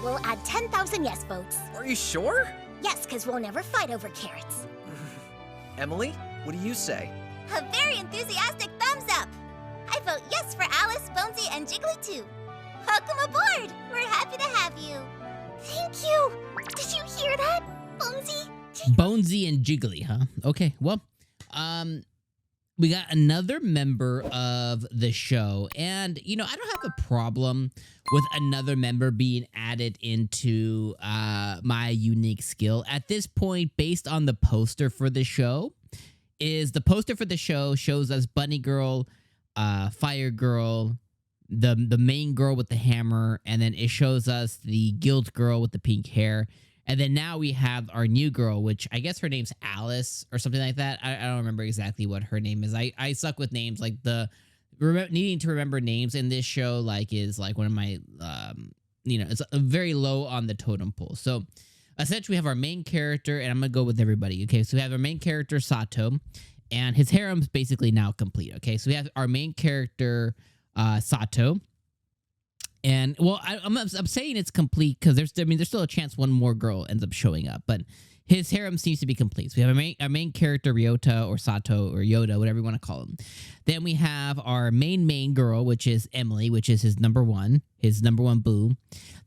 will add 10,000 yes votes. Are you sure? Yes, because we'll never fight over carrots. Emily, what do you say? A very enthusiastic thumbs up. I vote yes for Alice, Bonesy, and Jiggly too. Welcome aboard. We're happy to have you. Thank you. Did you hear that, Bonesy? Bonesy and Jiggly, huh? Okay, well, we got another member of the show, and, you know, I don't have a problem with another member being added into my unique skill. At this point, based on the poster for the show, shows us Bunny Girl, Fire Girl, the main girl with the hammer, and then it shows us the guild girl with the pink hair. And then now we have our new girl, which I guess her name's Alice or something like that. I don't remember exactly what her name is. I suck with names. Like needing to remember names in this show is like one of my, it's very low on the totem pole. So essentially we have our main character, and I'm going to go with everybody. Okay, so we have our main character, Sato, and his harem's basically now complete. Okay, so we have our main character, Sato. And, well, I'm saying it's complete because there's still a chance one more girl ends up showing up. But his harem seems to be complete. So we have our main character, Ryota, or Sato, or Yoda, whatever you want to call him. Then we have our main girl, which is Emily, which is his number one boo.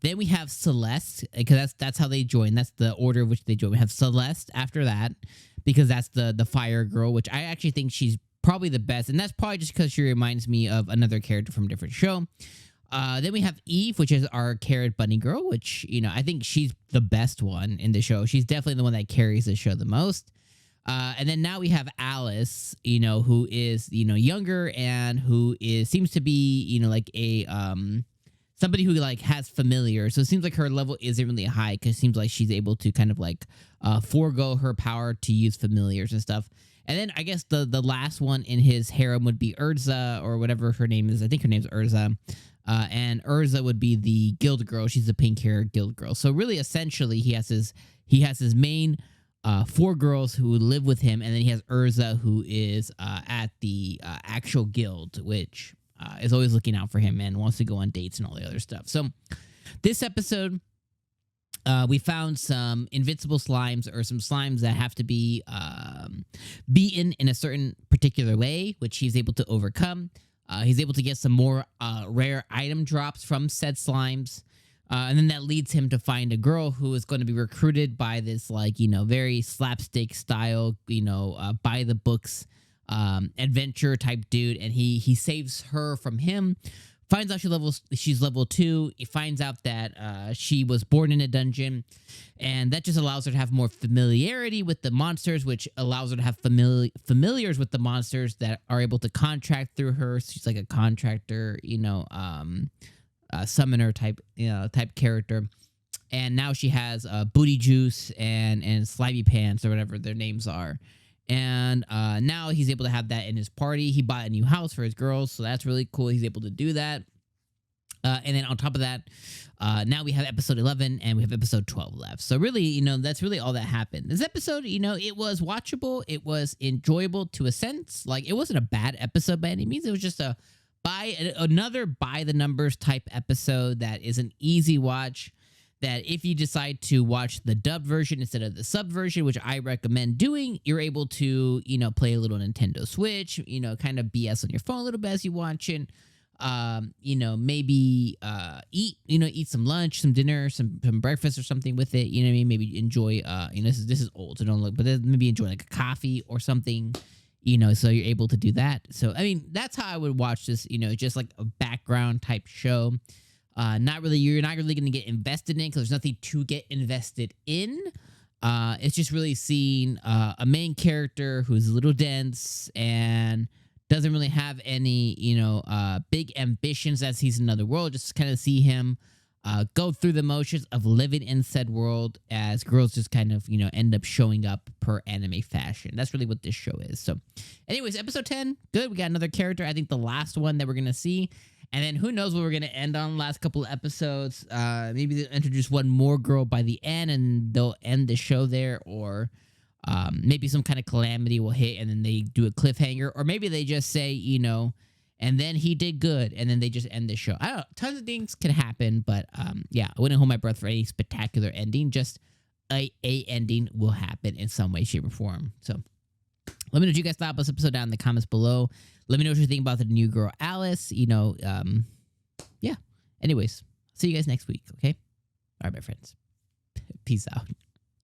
Then we have Celeste, because that's how they join. That's the order of which they join. We have Celeste after that, because that's the fire girl, which I actually think she's probably the best. And that's probably just because she reminds me of another character from a different show. Then we have Eve, which is our carrot bunny girl, which, you know, I think she's the best one in the show. She's definitely the one that carries the show the most. And then now we have Alice, you know, who is, you know, younger and who seems to be, you know, like a somebody who like has familiar. So it seems like her level isn't really high because it seems like she's able to kind of like forego her power to use familiars and stuff. And then I guess the last one in his harem would be Urza, or whatever her name is. I think her name's Urza. And Urza would be the guild girl. She's the pink hair guild girl. So really, essentially, he has his main 4 girls who live with him, and then he has Urza, who is at the actual guild, which is always looking out for him and wants to go on dates and all the other stuff. So this episode, we found some invincible slimes, or some slimes that have to be beaten in a certain particular way, which he's able to overcome. He's able to get some more rare item drops from said slimes. And then that leads him to find a girl who is going to be recruited by this, like, you know, very slapstick style, you know, by the books adventure type dude. And he saves her from him. Finds out she's level 2. He finds out that she was born in a dungeon, and that just allows her to have more familiarity with the monsters, which allows her to have familiars with the monsters that are able to contract through her. So she's like a contractor, you know, summoner type character. And now she has Booty Juice and Slimy Pants, or whatever their names are. And now he's able to have that in his party. He bought a new house for his girls, so that's really cool. He's able to do that. And then on top of that, now we have episode 11 and we have episode 12 left. So really, you know, that's really all that happened. This episode, you know, it was watchable. It was enjoyable to a sense. Like, it wasn't a bad episode by any means. It was just another by the numbers type episode that is an easy watch. That if you decide to watch the dub version instead of the sub version, which I recommend doing, you're able to, you know, play a little Nintendo Switch, you know, kind of BS on your phone a little bit as you watch it. You know, maybe eat some lunch, some dinner, some breakfast or something with it. You know what I mean? Maybe enjoy, you know, this is old, so don't look, but maybe enjoy like a coffee or something, you know, so you're able to do that. So, I mean, that's how I would watch this, you know, just like a background type show. You're not really going to get invested in because there's nothing to get invested in. It's just really seeing a main character who's a little dense and doesn't really have any, you know, big ambitions as he's in another world. Just kind of see him go through the motions of living in said world as girls just kind of, you know, end up showing up per anime fashion. That's really what this show is. So anyways, episode 10, good. We got another character. I think the last one that we're going to see. And then who knows what we're going to end on last couple of episodes. Maybe they'll introduce one more girl by the end and they'll end the show there. Or maybe some kind of calamity will hit and then they do a cliffhanger. Or maybe they just say, you know, and then he did good, and then they just end the show. I don't know. Tons of things could happen, but yeah, I wouldn't hold my breath for any spectacular ending. Just a ending will happen in some way, shape, or form. So let me know what you guys thought about this episode down in the comments below. Let me know what you think about the new girl, Alice. You know, yeah. Anyways, see you guys next week, okay? All right, my friends. Peace out.